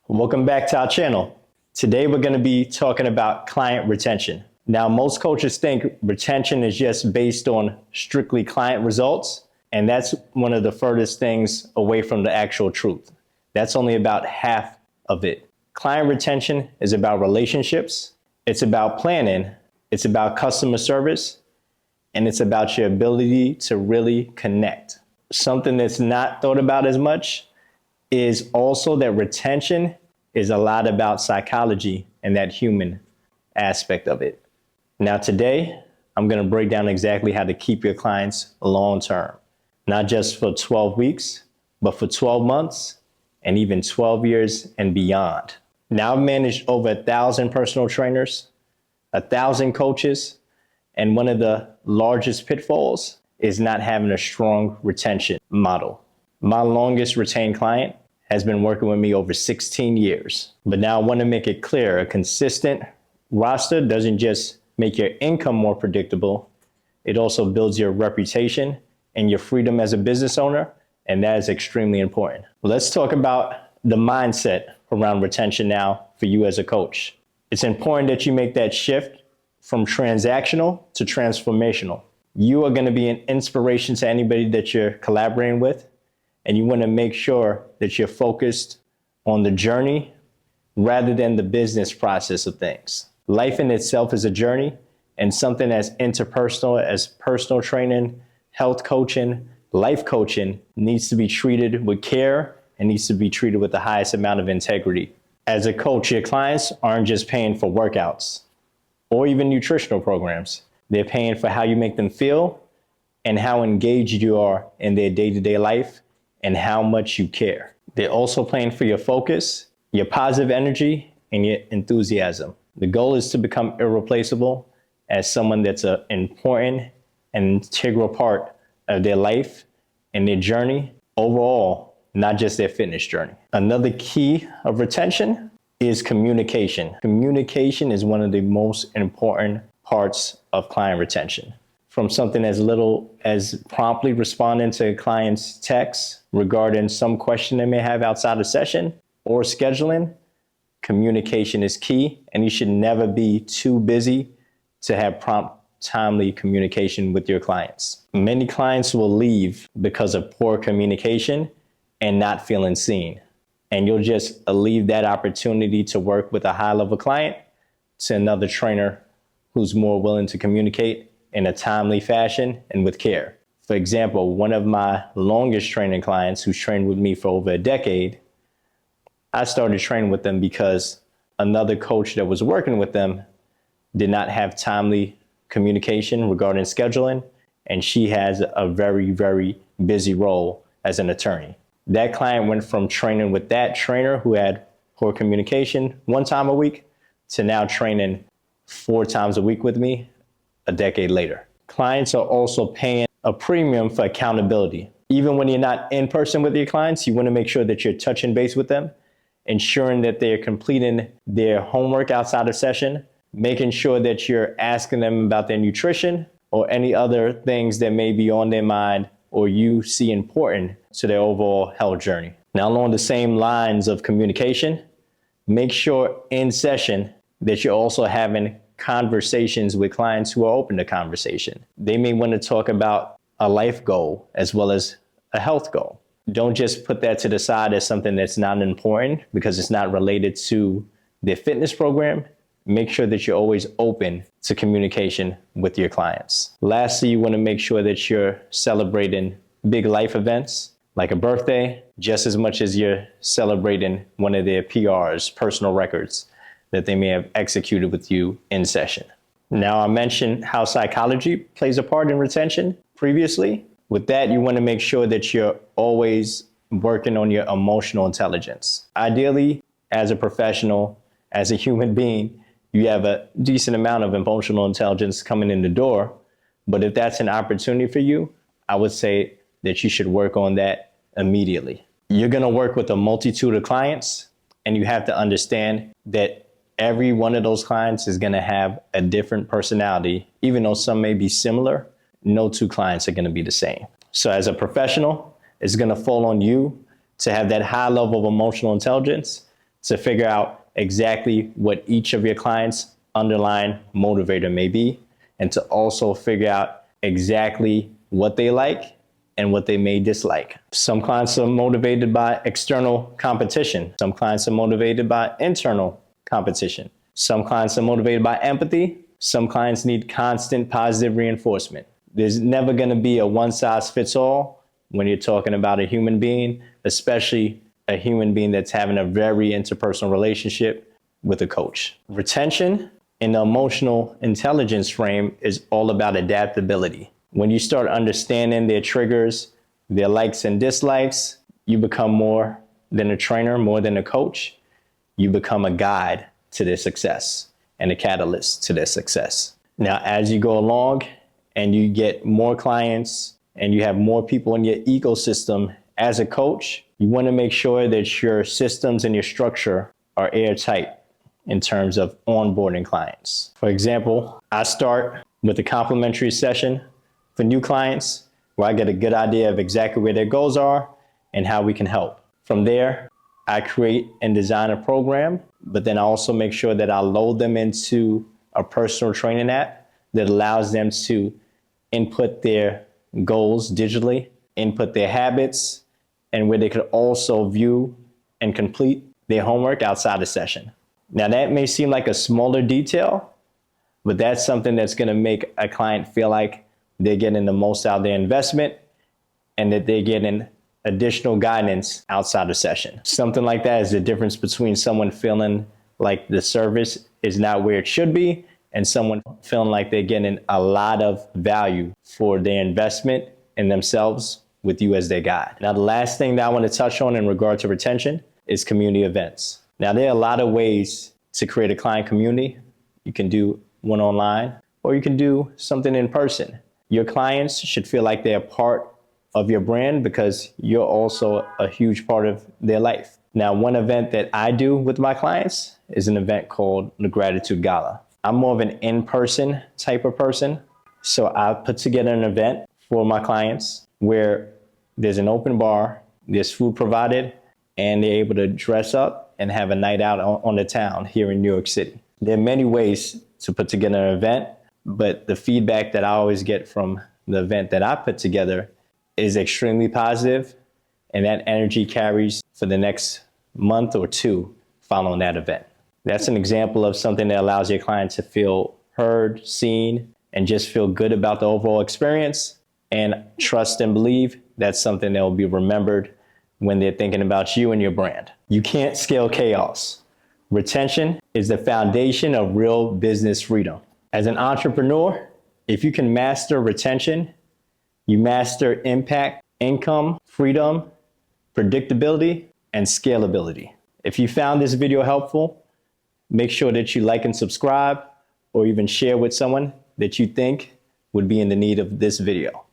Welcome back to our channel. Today we're going to be talking about client retention. Now, most coaches think retention is just based on strictly client results, and that's one of the furthest things away from the actual truth. That's only about half of it. Client retention is about relationships, it's about planning, it's about customer service, and it's about your ability to really connect. Something that's not thought about as much is also that retention is a lot about psychology and that human aspect of it. Now today, I'm going to break down exactly how to keep your clients long term, not just for 12 weeks, but for 12 months and even 12 years and beyond. Now I've managed over 1,000 personal trainers, 1,000 coaches, and one of the largest pitfalls is not having a strong retention model. My longest retained client has been working with me over 16 years. But now I want to make it clear, a consistent roster doesn't just make your income more predictable, it also builds your reputation and your freedom as a business owner, and that is extremely important. Let's talk about the mindset around retention now for you as a coach. It's important that you make that shift from transactional to transformational. You are going to be an inspiration to anybody that you're collaborating with, and you want to make sure that you're focused on the journey rather than the business process of things. Life in itself is a journey, and something as interpersonal as personal training, health coaching, life coaching needs to be treated with care and needs to be treated with the highest amount of integrity. As a coach, your clients aren't just paying for workouts or even nutritional programs. They're paying for how you make them feel and how engaged you are in their day-to-day life and how much you care. They're also paying for your focus, your positive energy, and your enthusiasm. The goal is to become irreplaceable as someone that's an important and integral part of their life and their journey overall, not just their fitness journey. Another key of retention is communication. Communication is one of the most important parts of client retention. From something as little as promptly responding to a client's text regarding some question they may have outside of session or scheduling, communication is key, and you should never be too busy to have prompt, timely communication with your clients. Many clients will leave because of poor communication and not feeling seen. And you'll just leave that opportunity to work with a high-level client to another trainer who's more willing to communicate in a timely fashion and with care. For example, one of my longest training clients who's trained with me for over a decade, I started training with them because another coach that was working with them did not have timely communication regarding scheduling, and she has a very, very busy role as an attorney. That client went from training with that trainer who had poor communication 1 time a week to now training 4 times a week with me a decade later. Clients are also paying a premium for accountability. Even when you're not in person with your clients, you want to make sure that you're touching base with them, ensuring that they're completing their homework outside of session, making sure that you're asking them about their nutrition or any other things that may be on their mind or you see important to their overall health journey. Now, along the same lines of communication, make sure in session that you're also having conversations with clients who are open to conversation. They may want to talk about a life goal as well as a health goal. Don't just put that to the side as something that's not important because it's not related to their fitness program. Make sure that you're always open to communication with your clients. Lastly, you want to make sure that you're celebrating big life events like a birthday, just as much as you're celebrating one of their PRs, personal records, that they may have executed with you in session. Now, I mentioned how psychology plays a part in retention previously. With that, you want to make sure that you're always working on your emotional intelligence. Ideally, as a professional, as a human being, you have a decent amount of emotional intelligence coming in the door. But if that's an opportunity for you, I would say that you should work on that immediately. You're going to work with a multitude of clients, and you have to understand that every one of those clients is going to have a different personality. Even though some may be similar, no 2 clients are going to be the same. So as a professional, it's going to fall on you to have that high level of emotional intelligence to figure out exactly what each of your clients' underlying motivator may be, and to also figure out exactly what they like and what they may dislike. Some clients are motivated by external competition. Some clients are motivated by internal competition. Some clients are motivated by empathy. Some clients need constant positive reinforcement. There's never going to be a one-size-fits-all when you're talking about a human being, especially a human being that's having a very interpersonal relationship with a coach. Retention in the emotional intelligence frame is all about adaptability. When you start understanding their triggers, their likes and dislikes, you become more than a trainer, more than a coach. You become a guide to their success and a catalyst to their success. Now, as you go along and you get more clients and you have more people in your ecosystem as a coach, you want to make sure that your systems and your structure are airtight in terms of onboarding clients. For example, I start with a complimentary session for new clients where I get a good idea of exactly where their goals are and how we can help. From there, I create and design a program, but then I also make sure that I load them into a personal training app that allows them to input their goals digitally, input their habits, and where they could also view and complete their homework outside the session. Now that may seem like a smaller detail, but that's something that's going to make a client feel like they're getting the most out of their investment and that they're getting additional guidance outside the session. Something like that is the difference between someone feeling like the service is not where it should be and someone feeling like they're getting a lot of value for their investment in themselves with you as their guide. Now, the last thing that I want to touch on in regard to retention is community events. Now, there are a lot of ways to create a client community. You can do one online or you can do something in person. Your clients should feel like they're part of your brand because you're also a huge part of their life. Now, one event that I do with my clients is an event called the Gratitude Gala. I'm more of an in-person type of person. So I put together an event for my clients where there's an open bar, there's food provided, and they're able to dress up and have a night out on the town here in New York City. There are many ways to put together an event, but the feedback that I always get from the event that I put together is extremely positive, and that energy carries for the next month or two following that event. That's an example of something that allows your client to feel heard, seen, and just feel good about the overall experience, and trust and believe that's something that will be remembered when they're thinking about you and your brand. You can't scale chaos. Retention is the foundation of real business freedom. As an entrepreneur, if you can master retention, you master impact, income, freedom, predictability, and scalability. If you found this video helpful, make sure that you like and subscribe or even share with someone that you think would be in the need of this video.